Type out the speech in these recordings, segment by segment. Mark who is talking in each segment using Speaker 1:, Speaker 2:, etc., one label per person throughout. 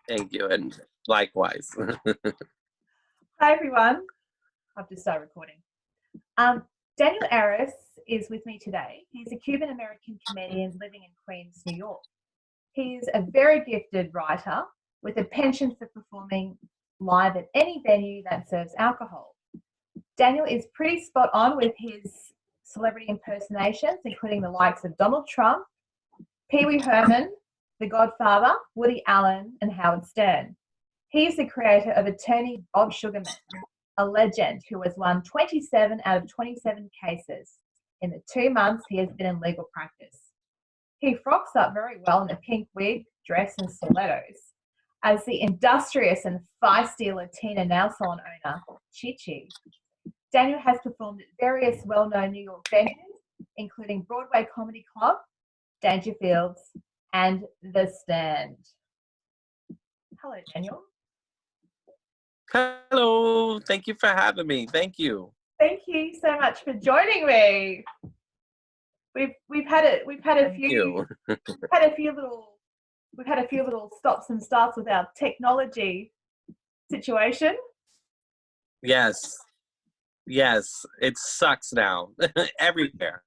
Speaker 1: Thank you, and likewise.
Speaker 2: Hi, everyone. I've just started recording. Daniel Aris is with me today. He's a Cuban-American comedian living in Queens, New York. He's a very gifted writer with a penchant for performing live at any venue that serves alcohol. Daniel is pretty spot on with his celebrity impersonations, including the likes of Donald Trump, Pee Wee Herman, The Godfather, Woody Allen, and Howard Stern. He is the creator of attorney Bob Sugarman, a legend who has won 27 out of 27 cases in the 2 months he has been in legal practice. He frocks up very well in a pink wig, dress, and stilettos as the industrious and feisty Latina nail salon owner, Chi. Daniel has performed at various well-known New York venues, including Broadway Comedy Club, Dangerfields, and The Stand. Hello, Daniel.
Speaker 1: Hello, thank you for having me. Thank you.
Speaker 2: Thank you so much for joining me. We've had a few little stops and starts with our technology situation.
Speaker 1: Yes, it sucks now everywhere.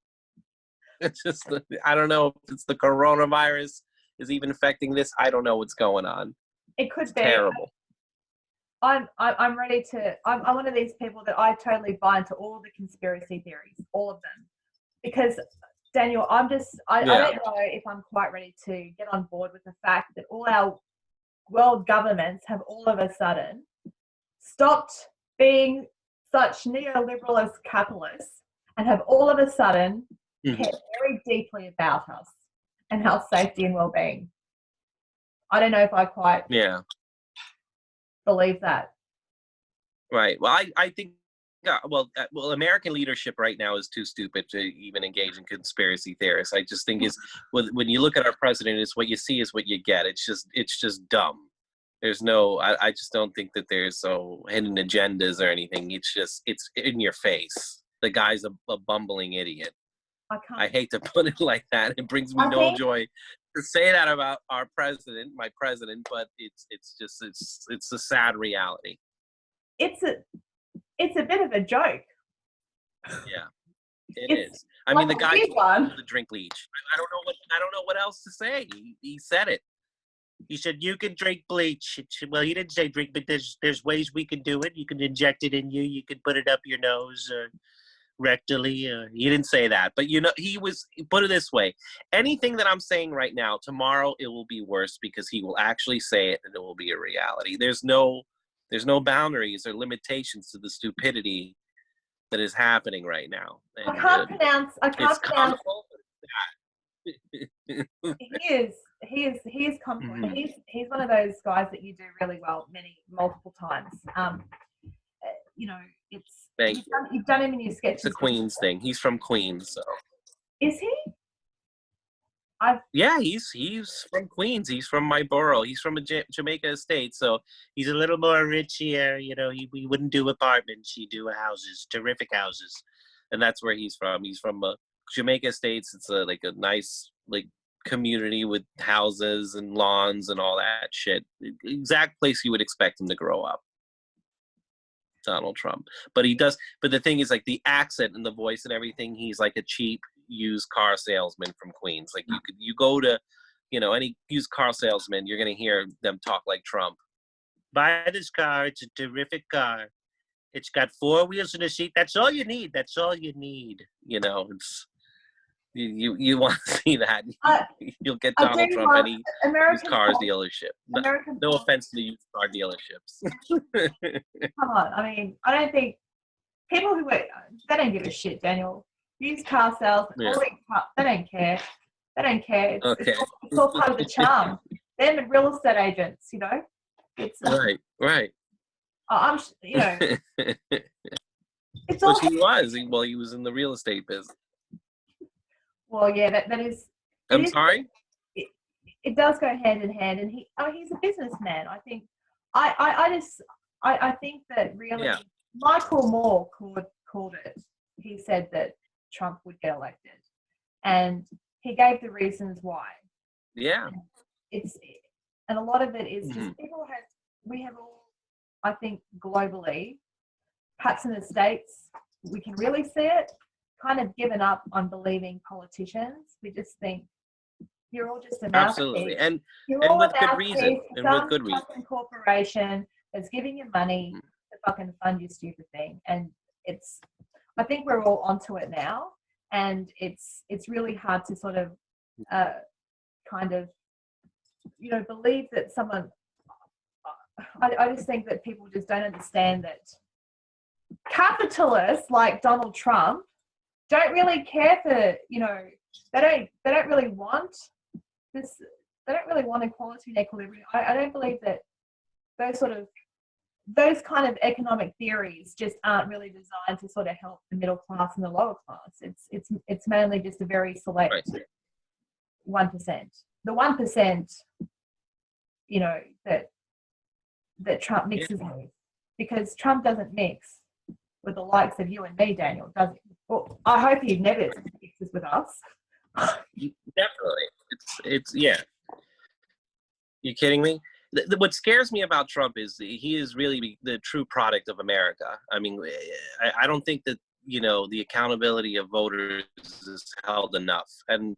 Speaker 1: It's just, I don't know if it's the coronavirus is even affecting this. I don't know what's going on.
Speaker 2: It could
Speaker 1: It's
Speaker 2: be
Speaker 1: terrible.
Speaker 2: I'm ready to. I'm one of these people that I totally buy into all the conspiracy theories, all of them, because Daniel, I don't know if I'm quite ready to get on board with the fact that all our world governments have all of a sudden stopped being such neoliberal as capitalists and have all of a sudden cared very deeply about us and our safety and well-being. I don't know if I quite believe that.
Speaker 1: Right. Well, I think, American leadership right now is too stupid to even engage in conspiracy theorists. I just think when you look at our president, it's what you see is what you get. It's just dumb. There's no, I just don't think that there's hidden agendas or anything. It's in your face. The guy's a bumbling idiot. I hate to put it like that. It brings me no joy to say that about my president, but it's a sad reality.
Speaker 2: It's a bit of a joke.
Speaker 1: Yeah, it is. I mean, the guy told him to drink bleach. I don't know what else to say. He said it. He said, you can drink bleach. Well, he didn't say drink, but there's ways we can do it. You can inject it in you. You can put it up your nose or rectally. He didn't say that. But, put it this way. Anything that I'm saying right now, tomorrow it will be worse because he will actually say it and it will be a reality. There's no boundaries or limitations to the stupidity that is happening right now. And,
Speaker 2: I can't pronounce.
Speaker 1: comical.
Speaker 2: He is comical. Mm-hmm. He's one of those guys that you do really well multiple times. You've done him in your sketches.
Speaker 1: It's a Queens thing. He's from Queens, so.
Speaker 2: Is he?
Speaker 1: Yeah, he's from Queens. He's from my borough. He's from a Jamaica estate, so he's a little more rich here. We wouldn't do apartments. He'd do houses, terrific houses, and that's where he's from. He's from Jamaica Estates. It's a nice community with houses and lawns and all that shit. Exact place you would expect him to grow up. Donald Trump, but he does. But the thing is, the accent and the voice and everything. He's like a cheap used car salesman from Queens. You go to, any used car salesman, you're gonna hear them talk like Trump. Buy this car. It's a terrific car. It's got 4 wheels and a seat. That's all you need. That's all you need. It's. You want to see that? You'll get Donald Trump any used cars dealership. No offense to the used car dealerships.
Speaker 2: Come on, I mean, I don't think people they don't give a shit, Daniel. Used car sales, they don't care. They don't care. It's all part of the charm. They're the real estate agents, It's
Speaker 1: right.
Speaker 2: I'm, it's
Speaker 1: all. He was in the real estate business.
Speaker 2: Well, yeah, that is.
Speaker 1: I'm sorry.
Speaker 2: It does go hand in hand, and he's a businessman. I think. I think that really Michael Moore called it. He said that Trump would get elected, and he gave the reasons why.
Speaker 1: Yeah.
Speaker 2: And a lot of it is just
Speaker 1: Mhm.
Speaker 2: we have all, I think, globally, perhaps in the States, we can really see it, kind of given up on believing politicians. We just think you're all just a
Speaker 1: Absolutely,
Speaker 2: mouthpiece.
Speaker 1: and
Speaker 2: You're all a
Speaker 1: with good reason,
Speaker 2: mouthpiece for
Speaker 1: and with
Speaker 2: some
Speaker 1: good reason.
Speaker 2: fucking corporation that's giving you money
Speaker 1: Mhm.
Speaker 2: to fucking fund your stupid thing. And I think we're all onto it now, and it's really hard to sort of uh, kind of believe that someone. I just think that people just don't understand that capitalists like Donald Trump don't really care for they don't really want this. They don't really want equality and equilibrium. I don't believe that those kind of economic theories just aren't really designed to sort of help the middle class and the lower class. It's mainly just a very select
Speaker 1: Right.
Speaker 2: 1%. The 1%, that Trump
Speaker 1: Yeah.
Speaker 2: mixes with, because Trump doesn't mix with the likes of you and me, Daniel, does he? Well, I hope he never mixes with us.
Speaker 1: Definitely, it's yeah. You kidding me? What scares me about Trump is he is really the true product of America. I mean, I don't think that the accountability of voters is held enough. And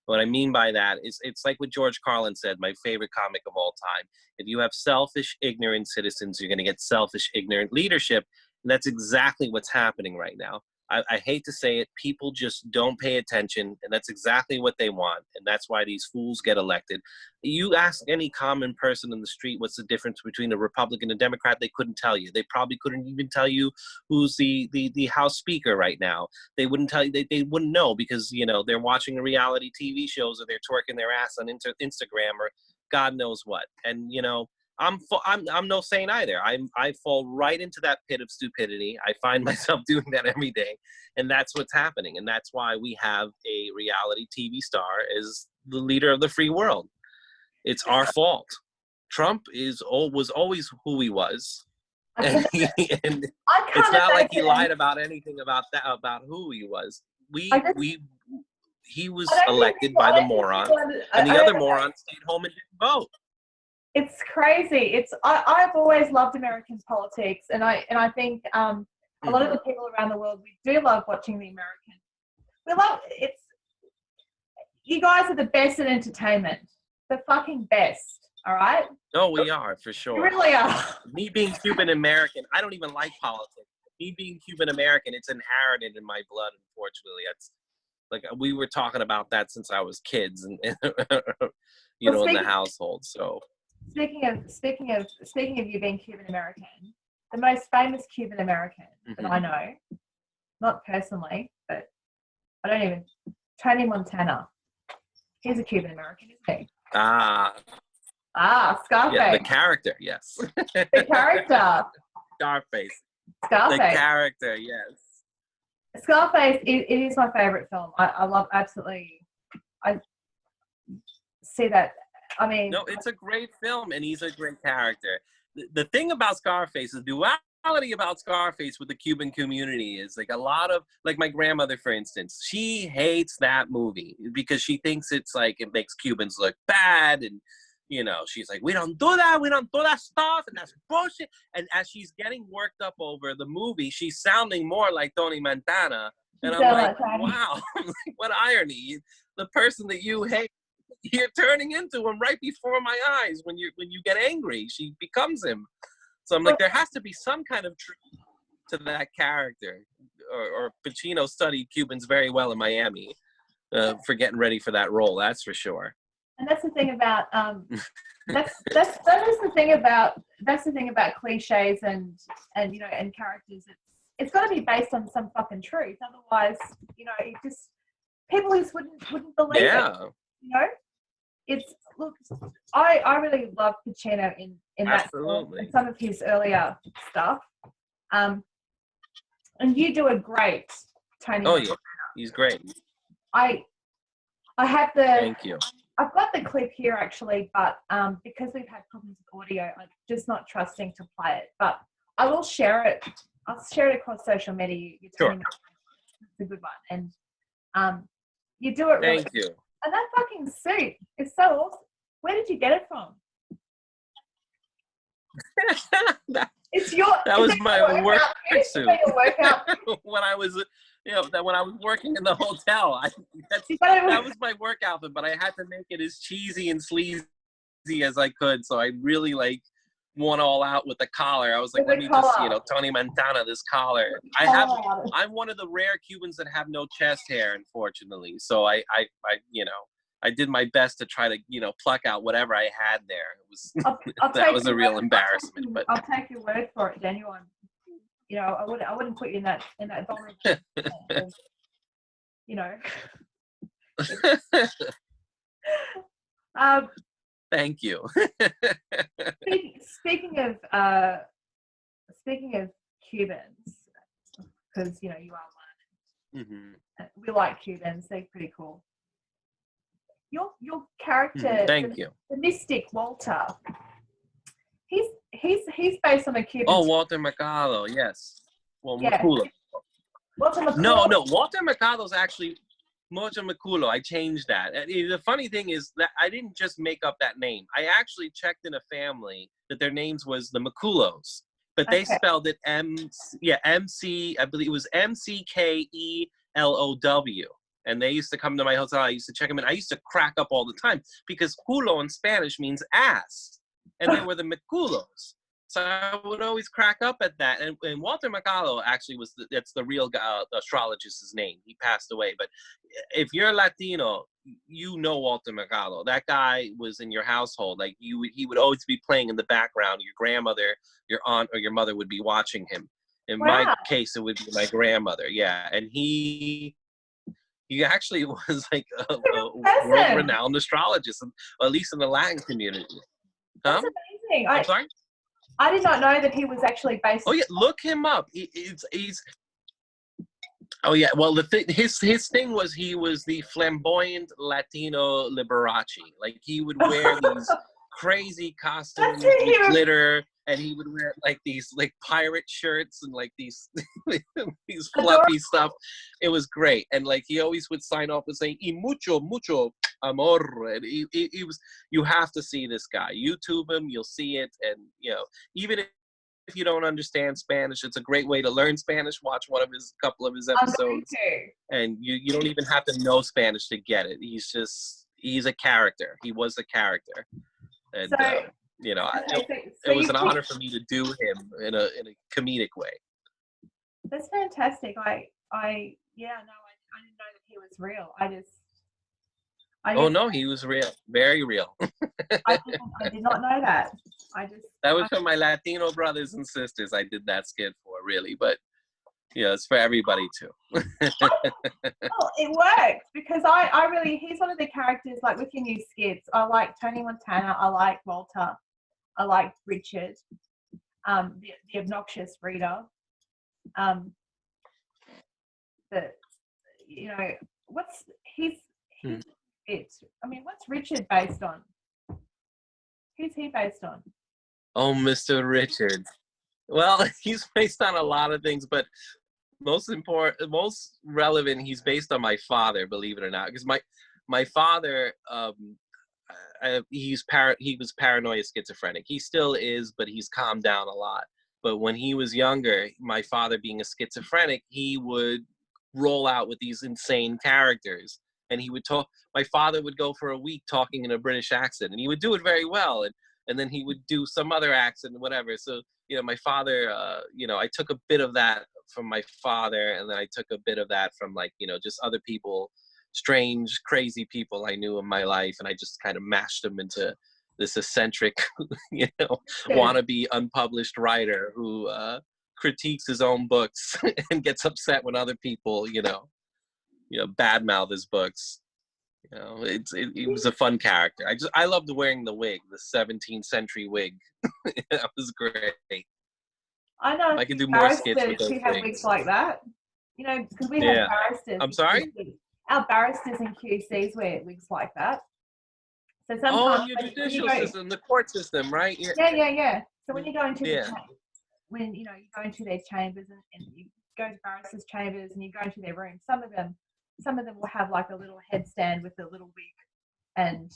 Speaker 1: what I mean by that is, it's like what George Carlin said, my favorite comic of all time. If you have selfish, ignorant citizens, you're going to get selfish, ignorant leadership. And that's exactly what's happening right now. I hate to say it, people just don't pay attention, and that's exactly what they want. And that's why these fools get elected. You ask any common person in the street what's the difference between a Republican and a Democrat, they couldn't tell you. They probably couldn't even tell you who's the House Speaker right now. They wouldn't tell you. They wouldn't know, because they're watching reality TV shows, or they're twerking their ass on Instagram, or God knows what. And I'm no saint either. I fall right into that pit of stupidity. I find myself doing that every day, and that's what's happening. And that's why we have a reality TV star as the leader of the free world. It's our fault. Trump was always who he was,
Speaker 2: I
Speaker 1: and,
Speaker 2: can
Speaker 1: and
Speaker 2: I
Speaker 1: it's
Speaker 2: can't
Speaker 1: not like he
Speaker 2: imagine.
Speaker 1: lied about anything about who he was.
Speaker 2: I
Speaker 1: We
Speaker 2: just
Speaker 1: we he
Speaker 2: I
Speaker 1: was
Speaker 2: don't think
Speaker 1: elected
Speaker 2: people.
Speaker 1: by
Speaker 2: I
Speaker 1: the
Speaker 2: don't think
Speaker 1: moron,
Speaker 2: people.
Speaker 1: and the
Speaker 2: I
Speaker 1: other
Speaker 2: don't know.
Speaker 1: moron stayed home and didn't vote.
Speaker 2: It's crazy. I've always loved American politics, and I think a lot of
Speaker 1: Mhm.
Speaker 2: the people around the world, we do love watching the American. We love it's. You guys are the best at entertainment. The fucking best. All right.
Speaker 1: No, we are, for
Speaker 2: You
Speaker 1: sure.
Speaker 2: really are.
Speaker 1: Me being Cuban American, I don't even like politics. Me being Cuban American, it's inherited in my blood. Unfortunately, it's like we were talking about that since I was kids, and
Speaker 2: Well,
Speaker 1: in the household. So
Speaker 2: speaking of you being Cuban American, the most famous Cuban American that I
Speaker 1: Mhm.
Speaker 2: know, not personally, but I don't even. Tony Montana. He's a Cuban American, isn't he?
Speaker 1: Ah, yeah, the
Speaker 2: Scarface.
Speaker 1: character, yes.
Speaker 2: The character.
Speaker 1: Scarface, the
Speaker 2: Scarface.
Speaker 1: character, yes.
Speaker 2: Scarface. It is my favorite film. I love absolutely. I see that. I mean,
Speaker 1: No, it's a great film, and he's a great character. The thing about Scarface, the duality about Scarface with the Cuban community is, like, a lot of, like, my grandmother, for instance, she hates that movie because she thinks it's like it makes Cubans look bad, and she's like, we don't do that stuff, and that's bullshit. And as she's getting worked up over the movie, she's sounding more like Tony Montana, and I'm
Speaker 2: so
Speaker 1: like,
Speaker 2: like Tony.
Speaker 1: wow, what irony! The person that you hate, you're turning into him right before my eyes. When you get angry, she becomes him. So I'm like, there has to be some kind of truth to that character. Or Pacino studied Cubans very well in Miami for getting ready for that role. That's for sure.
Speaker 2: And that's the thing about that's the thing about cliches and and characters. It's got to be based on some fucking truth. Otherwise, it just people just wouldn't believe it.
Speaker 1: Yeah,
Speaker 2: It's look. I really love Pacino in that film
Speaker 1: absolutely.
Speaker 2: and some of his earlier stuff. And you do a great Tony.
Speaker 1: Oh yeah, he's great.
Speaker 2: I have
Speaker 1: Thank you.
Speaker 2: I've got the clip here actually, but because we've had problems with audio, I'm just not trusting to play it. But I will share it. I'll share it across social media. You're
Speaker 1: Sure.
Speaker 2: telling me it's a good one, and you do it really.
Speaker 1: Thank you.
Speaker 2: And that fucking suit is so awesome. Where did you get it from?
Speaker 1: that,
Speaker 2: It's your.
Speaker 1: that
Speaker 2: Is
Speaker 1: was
Speaker 2: it
Speaker 1: my
Speaker 2: your
Speaker 1: work
Speaker 2: workout kit? Is
Speaker 1: suit
Speaker 2: that your workout kit?
Speaker 1: when I was, when I was working in the hotel.
Speaker 2: You gotta-
Speaker 1: That was my work outfit, but I had to make it as cheesy and sleazy as I could. So I really went all out with the collar. I was like,
Speaker 2: with
Speaker 1: let
Speaker 2: the
Speaker 1: me just,
Speaker 2: collar.
Speaker 1: Tony Montana this collar.
Speaker 2: Collar.
Speaker 1: I'm one of the rare Cubans that have no chest hair, unfortunately. So I I did my best to try to, pluck out whatever I had there. It was
Speaker 2: I'll
Speaker 1: that
Speaker 2: take
Speaker 1: was a
Speaker 2: your
Speaker 1: real
Speaker 2: word-
Speaker 1: embarrassment. But
Speaker 2: I'll take your word for it, Daniel. I wouldn't put you in that vulnerable position, you know. Um,
Speaker 1: thank you.
Speaker 2: speaking of Cubans, because you are one.
Speaker 1: Hmm.
Speaker 2: We like Cubans; they're pretty cool. Your character,
Speaker 1: Thank you.
Speaker 2: the mystic Walter. He's based on a Cuban.
Speaker 1: Oh, Walter Mercado, yes. Well,
Speaker 2: Yeah.
Speaker 1: Maculo.
Speaker 2: Walter
Speaker 1: No,
Speaker 2: McCall.
Speaker 1: Walter Mercado's actually Mocha Maculo. I changed that. And the funny thing is that I didn't just make up that name. I actually checked in a family that their names was the Maculos, but they
Speaker 2: Okay.
Speaker 1: spelled it MC. I believe it was Mckelow. And they used to come to my hotel. I used to check them in. I used to crack up all the time because culo in Spanish means ass, and they were the Maculos. So I would always crack up at that. And Walter Mercado actually that's the real astrologist's name. He passed away. But if you're Latino, you know Walter Mercado. That guy was in your household. Like he would always be playing in the background. Your grandmother, your aunt, or your mother would be watching him. In my
Speaker 2: Wow.
Speaker 1: case, it would be my grandmother. Yeah, and he actually was like a world-renowned astrologist, at least in the Latin community.
Speaker 2: That's amazing.
Speaker 1: I'm sorry?
Speaker 2: I did not know that he was actually based.
Speaker 1: Oh yeah, look him up. He's. Oh yeah, well his thing was he was the flamboyant Latino Liberace. Like he would wear these crazy costumes with glitter, and he would wear these pirate shirts and these these fluffy stuff. It was great, and he always would sign off with saying "y mucho amor." And he was. You have to see this guy. YouTube him, you'll see it, and even if you don't understand Spanish, it's a great way to learn Spanish. Watch couple of his episodes, and you don't even have to know Spanish to get it. He's a character. He was a character, and
Speaker 2: So
Speaker 1: it was an honor for me to do him in a comedic way.
Speaker 2: That's fantastic. I didn't know that he was real.
Speaker 1: Oh no, he was real, very real.
Speaker 2: I did not know that.
Speaker 1: That was for my Latino brothers and sisters. I did that skit for, really, but it's for everybody too.
Speaker 2: Well, it works because I really, he's one of the characters with your new skits. I like Tony Montana. I like Walter. I like Richard, the obnoxious reader. What's it? I mean, what's Richard based on? Who's he based on?
Speaker 1: Oh, Mr. Richard. Well, he's based on a lot of things, but most relevant, he's based on my father, believe it or not, because my father, he was paranoid schizophrenic. He still is, but he's calmed down a lot. But when he was younger, my father being a schizophrenic, he would roll out with these insane characters, and he would talk. My father would go for a week talking in a British accent, and he would do it very well, and then he would do some other accent, whatever. So my father, I took a bit of that from my father, and then I took a bit of that from just other people, strange, crazy people I knew in my life, and I just kind of mashed them into this eccentric, wannabe unpublished writer who critiques his own books and gets upset when other people, badmouth his books. It was a fun character. I loved wearing the wig, the 17th century wig. That was great.
Speaker 2: I know
Speaker 1: I could do more skits with those
Speaker 2: who have wigs like that. Because we have barristers.
Speaker 1: I'm sorry?
Speaker 2: Our barristers and QCs wear wigs like that. So sometimes
Speaker 1: oh, your judicial system, the court system, right?
Speaker 2: Yeah. So when you go into when you go into their chambers and you go to barristers' chambers and you go into their rooms, some of them will have a little headstand with a little wig, and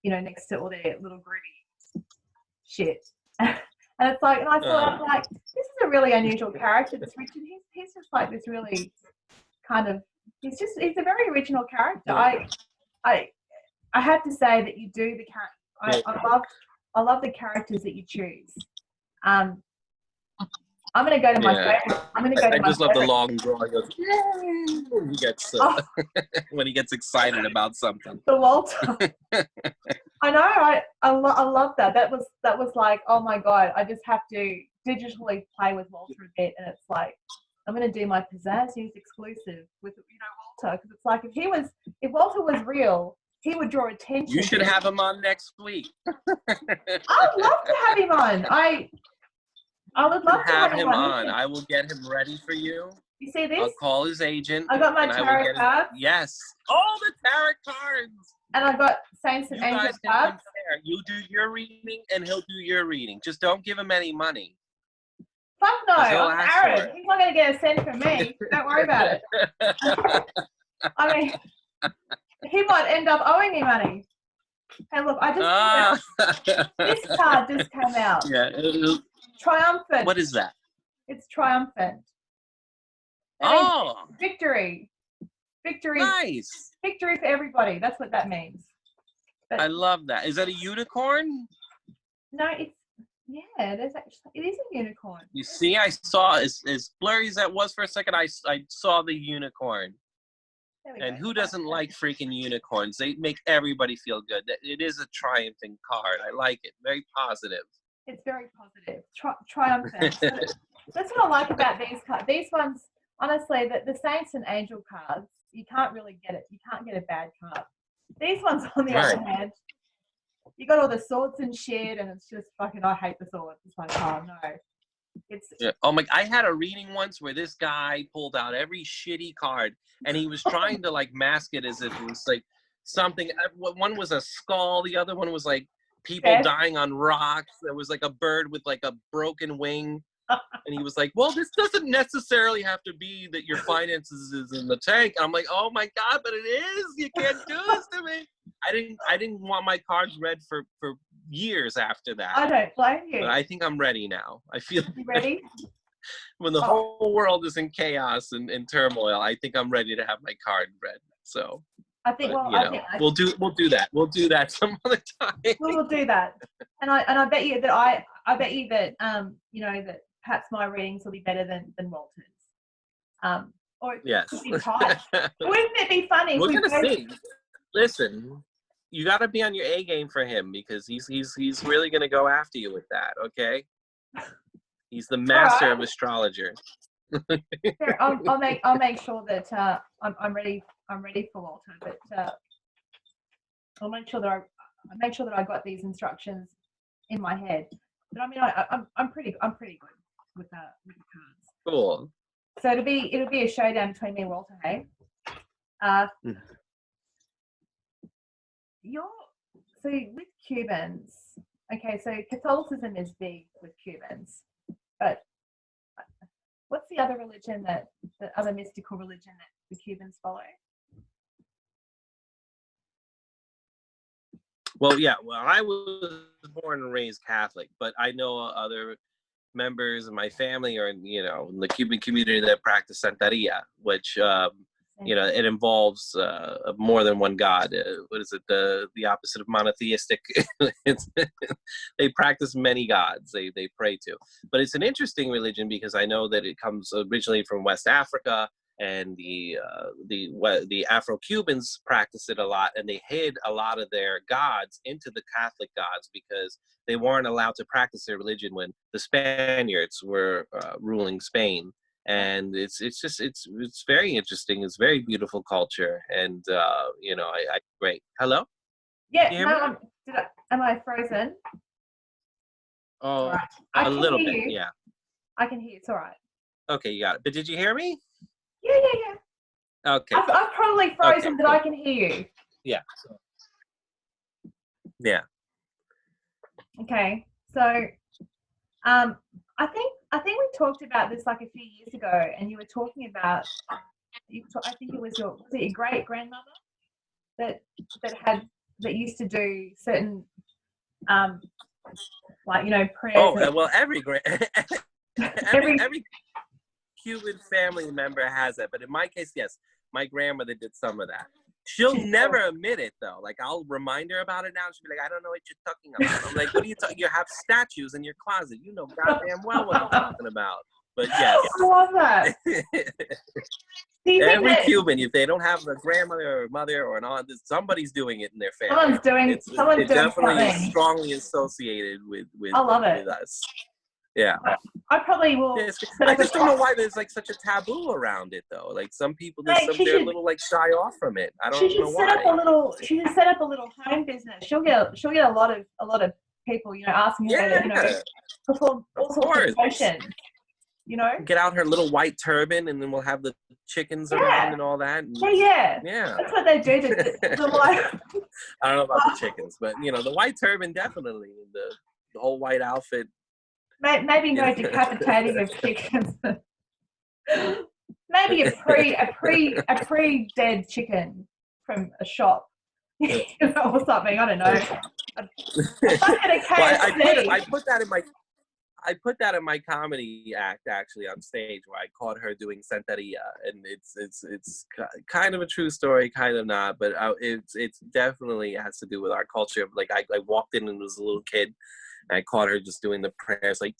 Speaker 2: next to all their little groovy shit. And it's like, and I thought, I'm like, this is a really unusual character, this Richard. He's just like this really kind of, he's a very original character. I have to say that you do the character. I love the characters that you choose. I'm going to go to my favorite. I'm going to go to
Speaker 1: I
Speaker 2: my
Speaker 1: just love the
Speaker 2: favorite.
Speaker 1: long draw. He goes, yay! When he gets when he gets excited about something.
Speaker 2: The Walter. I know. I love that. That was like, oh my god! I just have to digitally play with Walter a bit, and it's like I'm going to do my Pizazz News exclusive with Walter, because it's like if Walter was real, he would draw attention.
Speaker 1: You should have him on next week.
Speaker 2: I'd love to have him on. I would love to have him on.
Speaker 1: I will get him ready for you.
Speaker 2: You see this?
Speaker 1: I'll call his agent.
Speaker 2: I got my tarot cards.
Speaker 1: Yes. All the tarot cards.
Speaker 2: And I got Saints and Angels cards.
Speaker 1: You do your reading and he'll do your reading. Just don't give him any money.
Speaker 2: Fuck no. I'm Aaron. He's not going to get a cent from me. Don't worry about it. I mean, he might end up owing me money. Hey, look, this card just came out.
Speaker 1: Yeah.
Speaker 2: Triumphant.
Speaker 1: What is that?
Speaker 2: It's triumphant. Victory. Victory. Nice. Victory for everybody. That's what that means. But
Speaker 1: I love that. Is that a unicorn?
Speaker 2: No, it is a unicorn.
Speaker 1: You see, I saw as blurry as that was for a second. I saw the unicorn. And who doesn't like freaking unicorns? They make everybody feel good. It is a triumphing card. I like it. Very positive.
Speaker 2: It's very positive. Triumphant. That's what I like about these cards. These ones, honestly, the Saints and Angel cards, you can't really get it. You can't get a bad card. These ones, on the other hand, you got all the swords and shit, and it's just fucking, I hate the swords. It's like, oh no.
Speaker 1: I had a reading once where this guy pulled out every shitty card, and he was trying to like mask it as if it was like something. One was a skull, the other one was like people dying on rocks. There was like a bird with like a broken wing. And he was like, well, this doesn't necessarily have to be that your finances is in the tank. And I'm like, oh my God, but it is. You can't do this to me. I didn't want my cards read for years after that.
Speaker 2: I don't blame you.
Speaker 1: But I think I'm ready now. I feel
Speaker 2: you ready?
Speaker 1: When the whole world is in chaos and turmoil, I think I'm ready to have my card read. So
Speaker 2: I think
Speaker 1: we'll do that. We'll do that some other time.
Speaker 2: We'll do that. And I bet you that that perhaps my readings will be better than Walter's. Or
Speaker 1: yes.
Speaker 2: Could be tight. Wouldn't it be funny?
Speaker 1: We're gonna see. Listen, you got to be on your A game for him, because he's really gonna go after you with that. Okay. He's the master of astrologer.
Speaker 2: Sure, I'll make sure that I'm ready for Walter, but I'll make sure that I got these instructions in my head. But I mean, I'm pretty good with the cards.
Speaker 1: Cool.
Speaker 2: So it'll be a showdown between me and Walter. Hey. So with Cubans, okay, so Catholicism is big with Cubans, but what's the other religion the other mystical religion that the Cubans follow?
Speaker 1: Well, yeah. Well, I was born and raised Catholic, but I know other members of my family are in the Cuban community that practice Santeria, which it involves more than one god. What is it? The opposite of monotheistic. They practice many gods. They pray to. But it's an interesting religion because I know that it comes originally from West Africa, and the Afro-Cubans practice it a lot, and they hid a lot of their gods into the Catholic gods because they weren't allowed to practice their religion when the Spaniards were ruling Spain. And it's very interesting. It's very beautiful culture, and I great. Hello?
Speaker 2: Yeah, am I frozen?
Speaker 1: Oh,
Speaker 2: right.
Speaker 1: a little bit. Yeah,
Speaker 2: I can hear you. It's all right.
Speaker 1: Okay, you got it. But did you hear me?
Speaker 2: Yeah.
Speaker 1: Okay.
Speaker 2: I've probably frozen, but I can hear you.
Speaker 1: Yeah. Yeah.
Speaker 2: Okay, so I think we talked about this like a few years ago, and you were talking about I think it was your great grandmother that used to do certain Like, you know, prayers.
Speaker 1: Oh, well, every
Speaker 2: Every
Speaker 1: every Cuban family member has it, but in my case, yes, my grandmother did some of that. She'll never admit it though. Like I'll remind her about it now. She'll be like, "I don't know what you're talking about." I'm like, "What are you talking? You have statues in your closet. You know goddamn well what I'm talking about." But yes,
Speaker 2: I love that.
Speaker 1: every Cuban, if they don't have a grandmother or mother or an aunt, somebody's doing it in their family.
Speaker 2: Someone's
Speaker 1: It
Speaker 2: doing
Speaker 1: definitely
Speaker 2: something.
Speaker 1: is strongly associated with
Speaker 2: I love it.
Speaker 1: with us. Yeah.
Speaker 2: I probably will.
Speaker 1: I just don't know why there's like such a taboo around it though. Like some people, they're a little like shy off from it. I don't know why.
Speaker 2: She should set up a little home business. She'll get a lot of people, you know, asking her to, you know, perform all sorts of motions. You know,
Speaker 1: get out her little white turban, and then we'll have the chickens around and all that. And,
Speaker 2: yeah. That's what they do.
Speaker 1: I don't know about the chickens, but you know, the white turban definitely, the whole white outfit.
Speaker 2: Maybe no decapitating of chickens. Maybe a pre-dead chicken from a shop, you know, or something. I don't know.
Speaker 1: I put that in my comedy act actually on stage, where I caught her doing Santeria, and it's kind of a true story, kind of not, but it's definitely has to do with our culture. Like I walked in and was a little kid, and I caught her just doing the prayers, like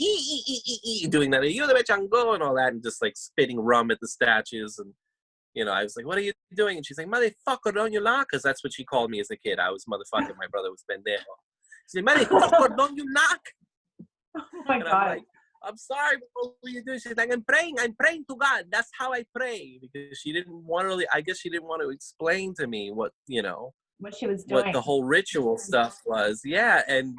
Speaker 1: doing that, and all that, and just like spitting rum at the statues. And you know, I was like, "What are you doing?" And she's like, "Motherfucker, don't you knock?" Because that's what she called me as a kid. I was motherfucking. My brother was pendejo. She's like, "Motherfucker, don't you knock?"
Speaker 2: Oh my God.
Speaker 1: I'm like, "I'm sorry, what were you doing?" She's like, I'm praying to God. That's how I pray." Because she didn't want to I guess she didn't want to explain to me what, you know,
Speaker 2: what she was doing,
Speaker 1: what the whole ritual stuff was. Yeah, and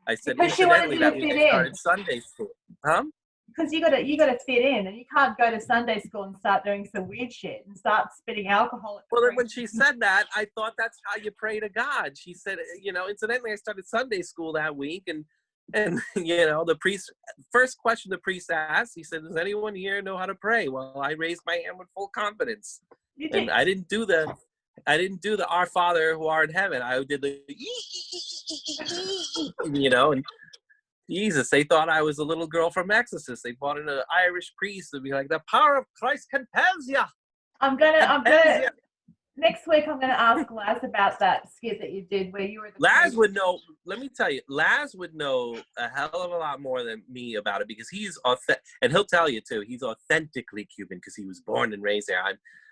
Speaker 1: I said,
Speaker 2: because she wanted you to fit in.
Speaker 1: Started Sunday school. Huh?
Speaker 2: Because you gotta fit in, and you can't go to Sunday school and start doing some weird shit and start spitting alcohol.
Speaker 1: Well, then when she said that, I thought that's how you pray to God. She said, you know, incidentally, I started Sunday school that week, and you know, the priest, first question the priest asked, he said, "Does anyone here know how to pray?" Well, I raised my hand with full confidence. And I didn't do the Our Father who art in heaven. I did the you know, and Jesus, they thought I was a little girl from Exorcist. They brought in an Irish priest to be like, "The power of Christ compels you."
Speaker 2: I'm gonna next week, I'm going to ask Laz about that skit that you did where you were the
Speaker 1: Laz would know. Let me tell you, Laz would know a hell of a lot more than me about it, because he's authentic, and he'll tell you too. He's authentically Cuban because he was born and raised there.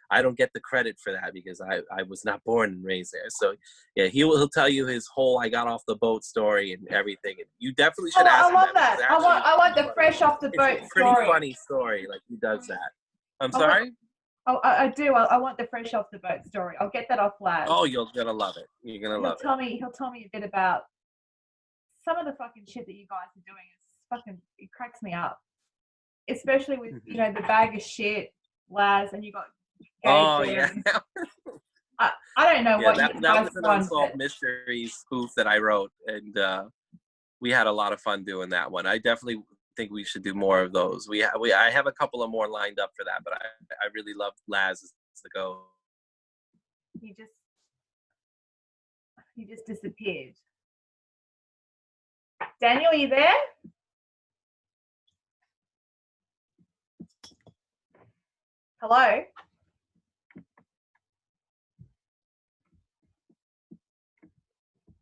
Speaker 1: I don't get the credit for that because I was not born and raised there. So yeah, he'll tell you his whole "I got off the boat" story and everything. And you definitely should ask him.
Speaker 2: I love that. I want the fresh off the boat story. It's a pretty
Speaker 1: funny story. Like, he does that. I'm sorry.
Speaker 2: I do. I want the fresh off the boat story. I'll get that off Laz.
Speaker 1: Oh, you're gonna love it. You're gonna love it.
Speaker 2: He'll tell me a bit about some of the fucking shit that you guys are doing. It cracks me up, especially with, you know, the bag of shit, Laz, and you got.
Speaker 1: Oh yeah.
Speaker 2: I don't know what
Speaker 1: that was an Unsolved Mysteries spoof that I wrote, and we had a lot of fun doing that one. I definitely think we should do more of those. I have a couple of more lined up for that, but I really love Laz as the go.
Speaker 2: You just disappeared. Daniel, are you there? Hello?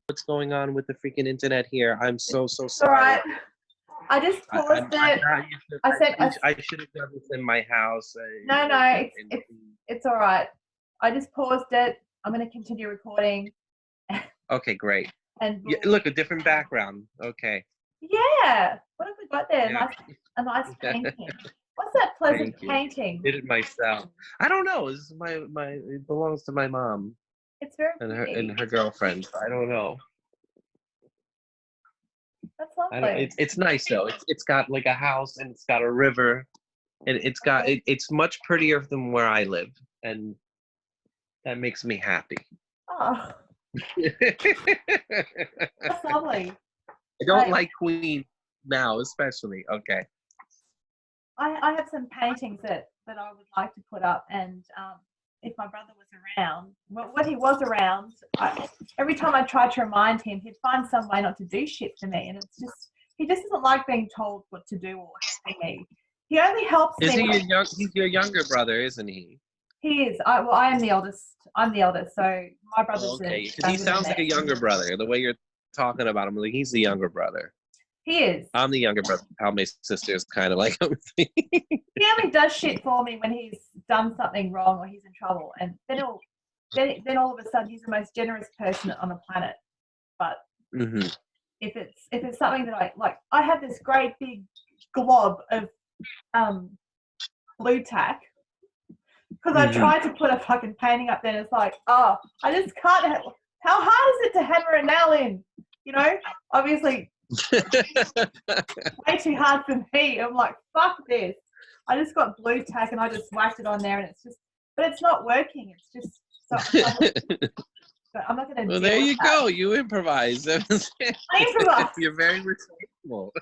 Speaker 1: What's going on with the freaking internet here? I'm so sorry.
Speaker 2: All right. I just paused it.
Speaker 1: I should have done this in my house.
Speaker 2: No, it's all right. I just paused it. I'm going to continue recording.
Speaker 1: Okay, great.
Speaker 2: And
Speaker 1: look, a different background. Okay.
Speaker 2: Yeah. What have we got there?
Speaker 1: Yeah.
Speaker 2: A nice painting. What's that pleasant painting?
Speaker 1: Did it myself. I don't know. This is it belongs to my mom.
Speaker 2: It's very pretty.
Speaker 1: And her girlfriend. I don't know.
Speaker 2: That's lovely.
Speaker 1: It's nice though. It's got like a house, and it's got a river, and it's much prettier than where I live, and that makes me happy.
Speaker 2: Oh. That's lovely.
Speaker 1: I don't like Queen now, especially. Okay.
Speaker 2: I have some paintings that I would like to put up, and if my brother was around. Well, when he was around, every time I tried to remind him, he'd find some way not to do shit for me, and it's just he just doesn't like being told what to do or helping me. He only helps
Speaker 1: Is
Speaker 2: me.
Speaker 1: He's your younger brother, isn't he?
Speaker 2: He is. I am the oldest. I'm the eldest, so my brother's
Speaker 1: Okay, because he
Speaker 2: younger than
Speaker 1: sounds like a
Speaker 2: me.
Speaker 1: younger brother. The way you're talking about him, like he's the younger brother.
Speaker 2: He is.
Speaker 1: I'm the younger brother. How my sister is kind of like him.
Speaker 2: He only does shit for me when he's done something wrong or he's in trouble, and then all of a sudden he's the most generous person on the planet. But
Speaker 1: Mm-hmm.
Speaker 2: if it's something that I like, I have this great big glob of blue tack because I tried to put a fucking painting up there, and it's like, oh, I just can't. How hard is it to hammer a nail in? You know, obviously. Way too hard for me. I'm like, fuck this. I just got blue tack and I just whacked it on there, and it's just, but it's not working. It's just, I'm not going to.
Speaker 1: Well, there you go. You improvise.
Speaker 2: I improvise.
Speaker 1: You're very resourceful.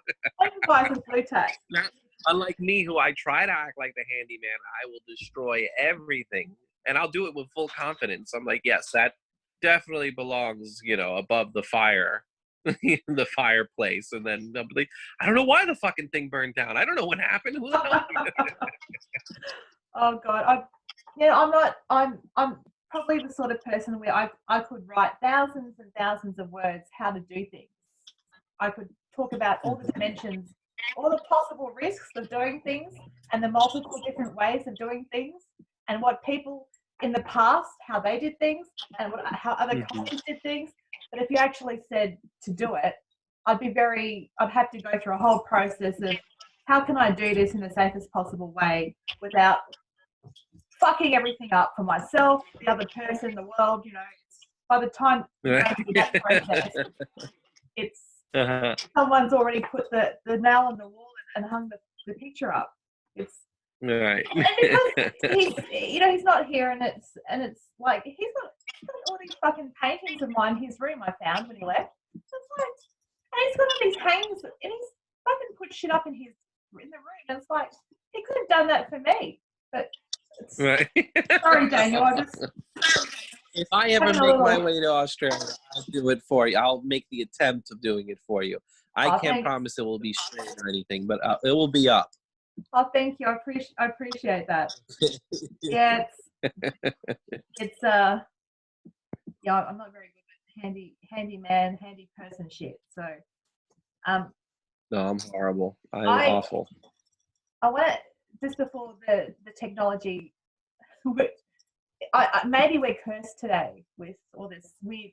Speaker 2: I improvise with blue tack.
Speaker 1: Now, unlike me, who I try to act like the handyman, I will destroy everything, and I'll do it with full confidence. I'm like, yes, that definitely belongs, above the fire. The fireplace, and then they'll be like, I don't know why the fucking thing burned down. I don't know what happened. Who knows?
Speaker 2: Oh god, I'm probably the sort of person where I could write thousands and thousands of words how to do things. I could talk about all the dimensions, all the possible risks of doing things, and the multiple different ways of doing things, and what people in the past, how they did things, and how other cultures did things. But if you actually said to do it, I'd have to go through a whole process of how can I do this in the safest possible way without fucking everything up for myself, the other person, the world, by the time you go through that process, it's someone's already put the nail on the wall and hung the picture up. It's
Speaker 1: right.
Speaker 2: And because he's not here, and it's like he's got all these fucking paintings of mine in his room I found when he left. So it's like, and he's got all these hangings, and he's fucking put shit up in the room. And it's like he could have done that for me, but
Speaker 1: right.
Speaker 2: Sorry, Daniel.
Speaker 1: If I ever make my way to Australia, I'll do it for you. I'll make the attempt of doing it for you. I can't promise it will be straight or anything, but it will be up.
Speaker 2: Oh, thank you. I appreciate that. Yeah, it's yeah, I'm not very good at handyman, handy person shit. So,
Speaker 1: no, I'm horrible. I'm awful.
Speaker 2: I want to, just before the technology, maybe we're cursed today with all this weird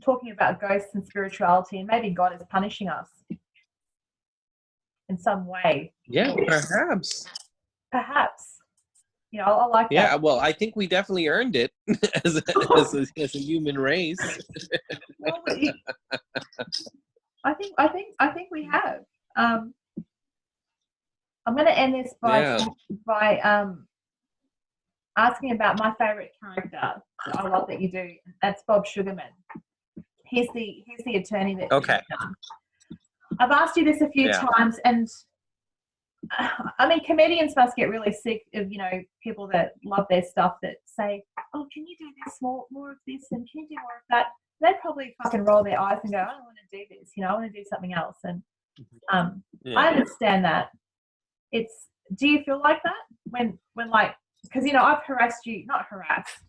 Speaker 2: talking about ghosts and spirituality, and maybe God is punishing us in some way.
Speaker 1: Yeah, perhaps.
Speaker 2: Perhaps. I like that.
Speaker 1: Yeah, well, I think we definitely earned it as a human race.
Speaker 2: Well, I think we have. I'm going to end this by asking about my favorite character. I love that you do. That's Bob Sugarman. He's the attorney that.
Speaker 1: Okay.
Speaker 2: I've asked you this a few times, and I mean, comedians must get really sick of people that love their stuff that say, "Oh, can you do this more of this, and can you do more of that?" They probably fucking roll their eyes and go, "I don't want to do this. I want to do something else." And I understand that. Do you feel like that when like, because I've harassed you, not harassed.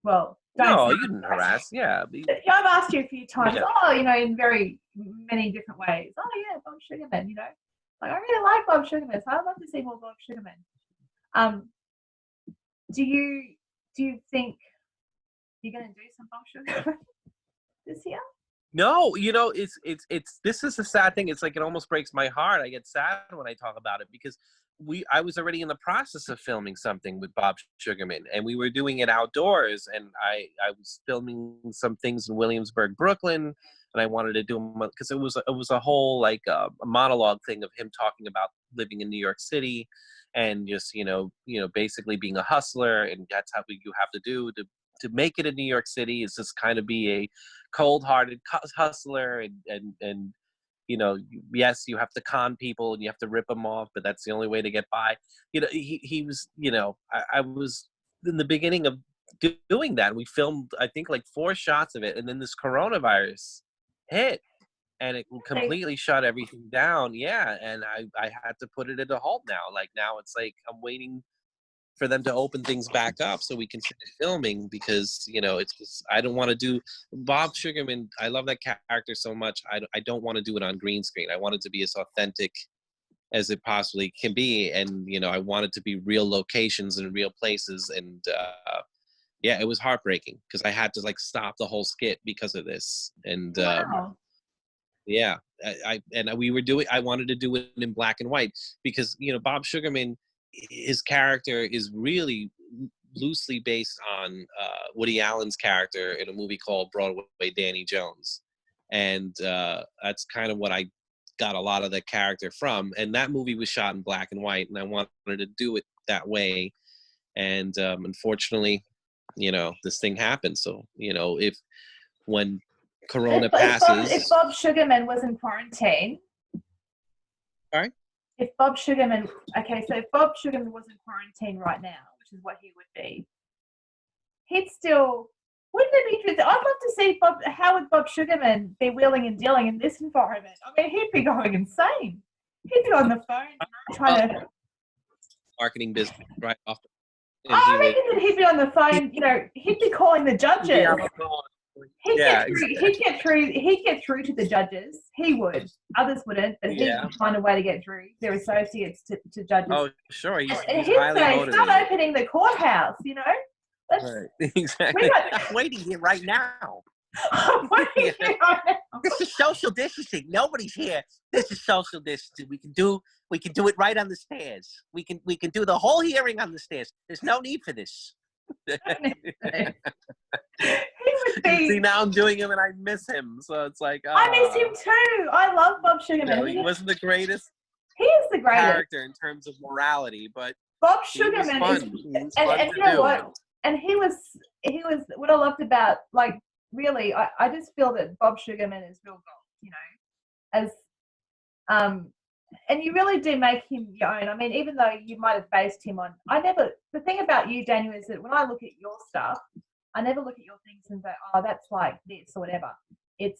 Speaker 2: Well,
Speaker 1: no, you didn't harass. Yeah,
Speaker 2: I've asked you a few times. Yeah. Oh, in very many different ways. Oh yeah, Bob Sugarman. Like, I really like Bob Sugarman, so I'd love to see more Bob Sugarman. Do you think you're going to do some Bob Sugarman this year?
Speaker 1: No, it's this is a sad thing. It's like it almost breaks my heart. I get sad when I talk about it because I was already in the process of filming something with Bob Sugarman, and we were doing it outdoors, and I was filming some things in Williamsburg, Brooklyn. And I wanted to do them because it was a whole like a monologue thing of him talking about living in New York City, and just basically being a hustler, and that's how you have to do to make it in New York City is just kind of be a cold-hearted hustler, and yes, you have to con people and you have to rip them off, but that's the only way to get by. He was I was in the beginning of doing that. We filmed, I think, like 4 shots of it, and then this coronavirus hit, and it completely shut everything down. Yeah, and I had to put it into halt now. Like now, it's like I'm waiting for them to open things back up so we can finish filming, because it's just, I don't want to do Bob Sugarman. I love that character so much. I don't want to do it on green screen. I want it to be as authentic as it possibly can be, and I want it to be real locations and real places. And yeah, it was heartbreaking because I had to like stop the whole skit because of this. And
Speaker 2: Wow.
Speaker 1: yeah, I wanted to do it in black and white because Bob Sugarman, his character is really loosely based on Woody Allen's character in a movie called Broadway Danny Jones, and that's kind of what I got a lot of the character from. And that movie was shot in black and white, and I wanted to do it that way. And unfortunately, this thing happened. So if when Corona passes,
Speaker 2: if Bob Sugarman was in quarantine.
Speaker 1: Sorry?
Speaker 2: If Bob Sugarman, if Bob Sugarman was in quarantine right now, which is what he would be, he'd still, wouldn't it be interesting? I'd love to see how would Bob Sugarman be wheeling and dealing in this environment? I mean, he'd be going insane. He'd be on the phone trying to
Speaker 1: marketing business right off.
Speaker 2: I reckon that he'd be on the phone, he'd be calling the judges.
Speaker 1: Yeah,
Speaker 2: He'd get through to the judges. He would. Others wouldn't, but he'd find a way to get through their associates to judges.
Speaker 1: Oh, sure. He's
Speaker 2: he'd
Speaker 1: highly
Speaker 2: say,
Speaker 1: motivated.
Speaker 2: start opening the courthouse,
Speaker 1: Right. Exactly. I'm waiting here right now.
Speaker 2: I'm waiting here right now.
Speaker 1: This is social distancing. Nobody's here. This is social distancing. We can do it right on the stairs. We can do the whole hearing on the stairs. There's no need for this.
Speaker 2: He would be.
Speaker 1: See, now I'm doing him and I miss him. So it's like
Speaker 2: I miss him too. I love Bob Sugarman.
Speaker 1: He wasn't the greatest.
Speaker 2: He is the greatest
Speaker 1: character in terms of morality, but
Speaker 2: Bob Sugarman is, and you know what? And he was what I loved about, like, really, I just feel that Bob Sugarman is real gold, as and you really do make him your own. I mean, even though you might have based him on, the thing about you, Daniel, is that when I look at your stuff, I never look at your things and go, oh, that's like this or whatever. With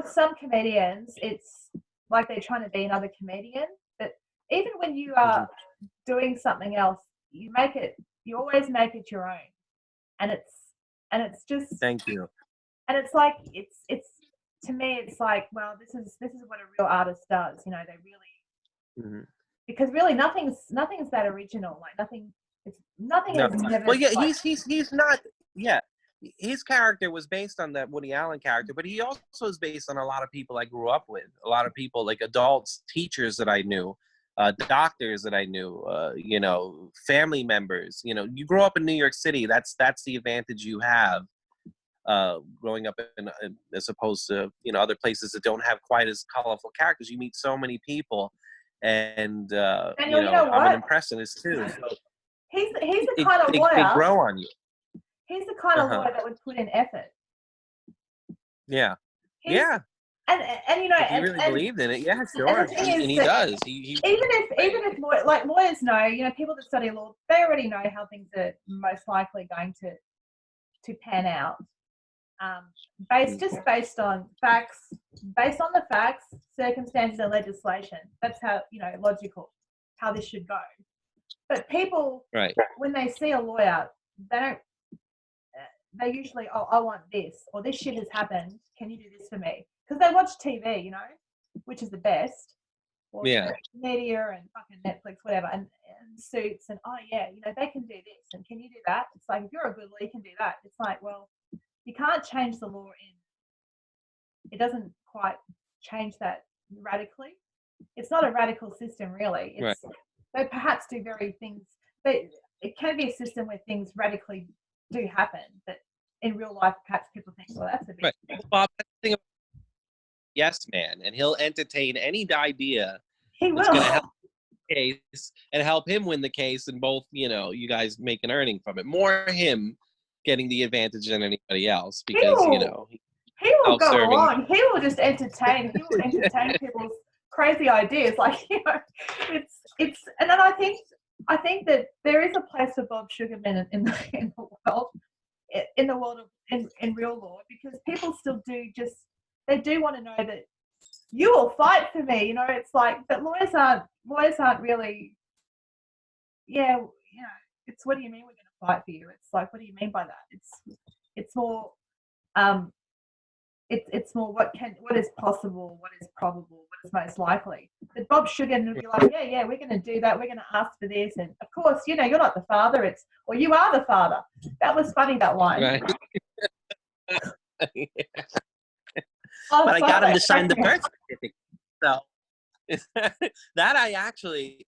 Speaker 2: some comedians, it's like they're trying to be another comedian. But even when you are doing something else, you always make it your own. And it's just.
Speaker 1: Thank you.
Speaker 2: And it's like, it's to me, it's like, well, this is what a real artist does. They really, because really nothing's that original. Like nothing has never.
Speaker 1: Well, yeah, he's not. Yeah, his character was based on that Woody Allen character, but he also is based on a lot of people I grew up with. A lot of people, like adults, teachers that I knew, doctors that I knew, family members. You grow up in New York City. That's the advantage you have. Growing up in as opposed to other places that don't have quite as colorful characters. You meet so many people, and I'm an impressionist too. So
Speaker 2: he's the kind of lawyer.
Speaker 1: They grow on you.
Speaker 2: He's the kind of lawyer that would put in effort.
Speaker 1: Yeah. And
Speaker 2: if
Speaker 1: he really believed in it. Yeah, sure. And he does. He
Speaker 2: even if lawyers know, people that study law, they already know how things are most likely going to pan out. Based on the facts, circumstances, and legislation. That's how logical how this should go. But people, when they see a lawyer, they usually, I want this, or this shit has happened. Can you do this for me? Because they watch TV, which is the best. Or media and fucking Netflix, whatever, and Suits, and they can do this, and can you do that? It's like, if you're a good lawyer, you can do that. It's like, well, you can't change the law it doesn't quite change that radically. It's not a radical system, really. They perhaps do it can be a system where things radically do happen, but in real life, perhaps people think, well, that's a bit.
Speaker 1: Right. Bob, yes, man, and he'll entertain any idea that's going to help the case and help him win the case, and both, you guys make an earning from it. More him getting the advantage than anybody else, because
Speaker 2: he will go along. He will just entertain. He will entertain people's crazy ideas. Like it's and then I think I think that there is a place for Bob Sugarman in the world, in real law, because people still they do want to know that you will fight for me. You know, it's like, but lawyers aren't really. Yeah, it's, what do you mean we're going to fight for you? It's like, what do you mean by that? It's more it's more what is possible, what is probable, what is most likely. But Bob Sugarman would be like, yeah, we're going to do that. We're going to ask for this, and of course, you're not the father. Or you are the father. That was funny, that line.
Speaker 1: Right. Yeah.
Speaker 2: Oh,
Speaker 1: but I got him to sign the birth certificate. So that I actually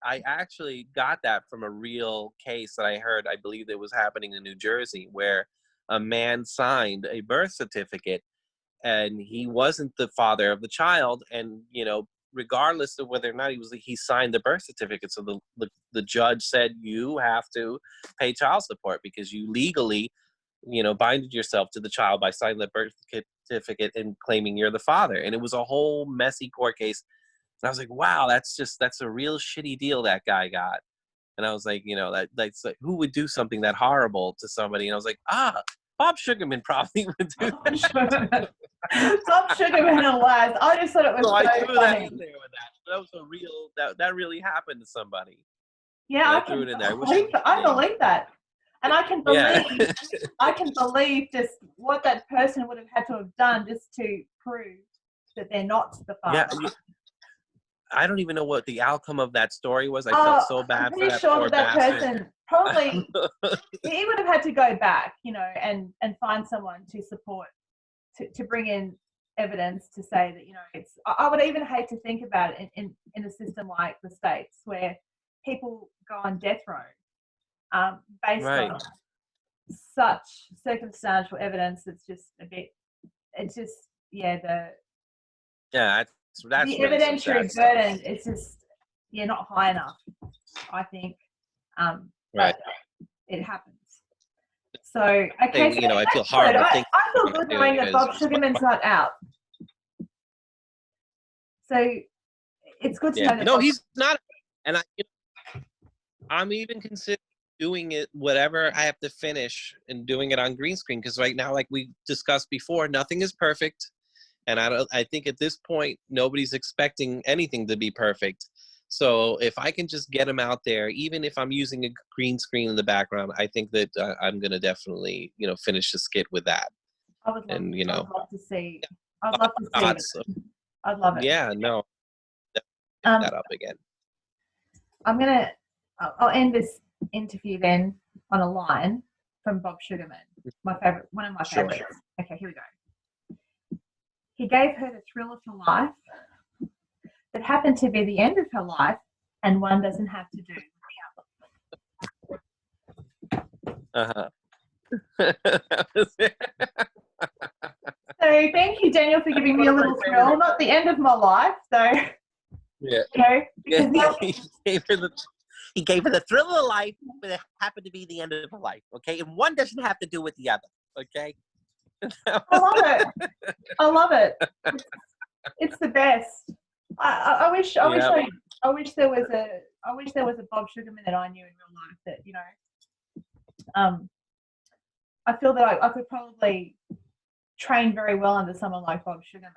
Speaker 1: got that from a real case that I heard. I believe it was happening in New Jersey, where a man signed a birth certificate and he wasn't the father of the child, and regardless of whether or not he signed the birth certificate. So the judge said, you have to pay child support because you legally binded yourself to the child by signing the birth certificate and claiming you're the father. And it was a whole messy court case. And I was like, wow, that's a real shitty deal that guy got. And I was like, that's like, who would do something that horrible to somebody? And I was like, Bob Sugarman probably would do that.
Speaker 2: Bob Sugarman and lies. I just thought it was so
Speaker 1: I threw
Speaker 2: funny.
Speaker 1: that in there with that. That was a real, that really happened to somebody.
Speaker 2: Yeah, I
Speaker 1: threw it in there.
Speaker 2: I believe that. And I can believe just what that person would have had to have done just to prove that they're not the father.
Speaker 1: Yeah, I don't even know what the outcome of that story was. I felt so bad for that poor bastard.
Speaker 2: Person probably he would have had to go back, and find someone to support, to bring in evidence to say that it's. I would even hate to think about it in a system like the States, where people go on death row based on such circumstantial evidence. That's just a bit. It's just
Speaker 1: that's
Speaker 2: the
Speaker 1: really
Speaker 2: evidentiary burden is just not high enough, I think. But it happens. So okay,
Speaker 1: I feel horrible.
Speaker 2: I feel good knowing that Bob Sugarman's not out. So it's good to know that.
Speaker 1: No, he's not, and I'm even considering doing it whatever I have to finish and doing it on green screen, because right now, like we discussed before, nothing is perfect. And I think at this point, nobody's expecting anything to be perfect. So if I can just get them out there, even if I'm using a green screen in the background, I think that I'm going to definitely, finish the skit with that.
Speaker 2: I would love, I'd love to see. I'd love to see
Speaker 1: awesome.
Speaker 2: it. I'd love it.
Speaker 1: Yeah, no. Get that up again.
Speaker 2: I'll end this interview then on a line from Bob Sugarman, one of my favorites. Okay, here we go. He gave her the thrill of her life that happened to be the end of her life, and one doesn't have to do with the other. So thank you, Daniel, for giving me a little thrill. Not the end of my life, though.
Speaker 1: Yeah. He gave her the thrill of life, but it happened to be the end of her life. Okay, and one doesn't have to do with the other. Okay.
Speaker 2: I love it. It's the best. I wish there was a Bob Sugarman that I knew in real life that I feel that I could probably train very well under someone like Bob Sugarman.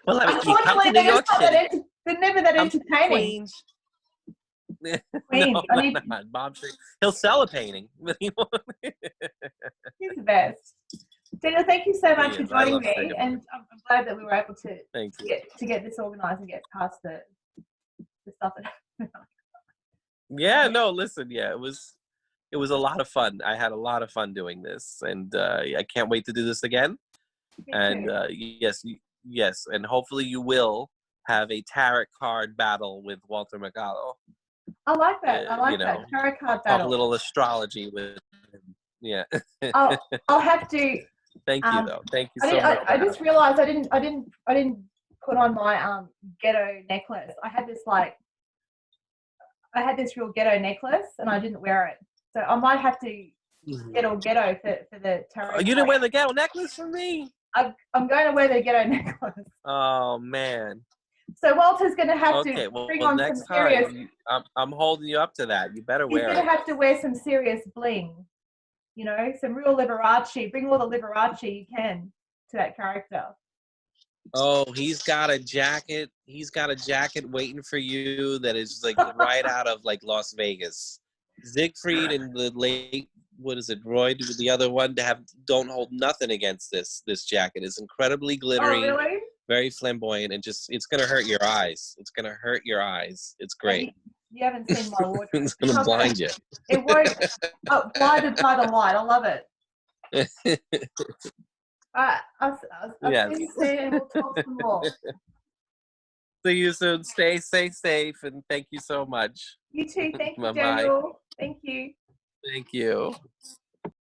Speaker 1: Well,
Speaker 2: unfortunately, they're never that entertaining. Queens.
Speaker 1: No, Bob Sugarman. He'll sell a painting.
Speaker 2: He's the best. Daniel, thank you so much for joining me, and I'm glad that we were able to get this organised and get past the stuff that.
Speaker 1: Yeah, no, listen, it was a lot of fun. I had a lot of fun doing this, and I can't wait to do this again. And yes, and hopefully you will have a tarot card battle with Walter Mercado.
Speaker 2: I like that. That tarot card battle.
Speaker 1: Talk a little astrology with him. Yeah.
Speaker 2: I'll have to.
Speaker 1: Thank you, though. Thank you so much.
Speaker 2: I just realised I didn't put on my ghetto necklace. I had this real ghetto necklace, and I didn't wear it. So I might have to get all ghetto for the tarot.
Speaker 1: You didn't wear the ghetto necklace for me?
Speaker 2: I'm going to wear the ghetto necklace.
Speaker 1: Oh man.
Speaker 2: So Walter's going to have
Speaker 1: Okay,
Speaker 2: to
Speaker 1: well,
Speaker 2: bring
Speaker 1: well
Speaker 2: on some
Speaker 1: next
Speaker 2: serious.
Speaker 1: time I'm holding you up to that. You better
Speaker 2: He's
Speaker 1: wear
Speaker 2: going to
Speaker 1: it.
Speaker 2: have to wear some serious bling. You know, some real Liberace. Bring all the Liberace you can to that character.
Speaker 1: Oh, he's got a jacket. He's got a jacket waiting for you that is like right out of like Las Vegas. Siegfried and the late, what is it, Roy, the other one, don't hold nothing against this jacket. It's incredibly
Speaker 2: Oh,
Speaker 1: glittery,
Speaker 2: really?
Speaker 1: very flamboyant, and just it's gonna hurt your eyes. It's gonna hurt your eyes. It's great.
Speaker 2: You haven't seen my wardrobe.
Speaker 1: It's gonna blind you.
Speaker 2: It won't. Oh, blinded by the light. I love it. All right, I'll
Speaker 1: Yes.
Speaker 2: see you soon, and we'll talk some more.
Speaker 1: See you soon. Stay safe, and thank you so much.
Speaker 2: You too. Thank you,
Speaker 1: Bye bye.
Speaker 2: Daniel. Thank you.
Speaker 1: Thank you.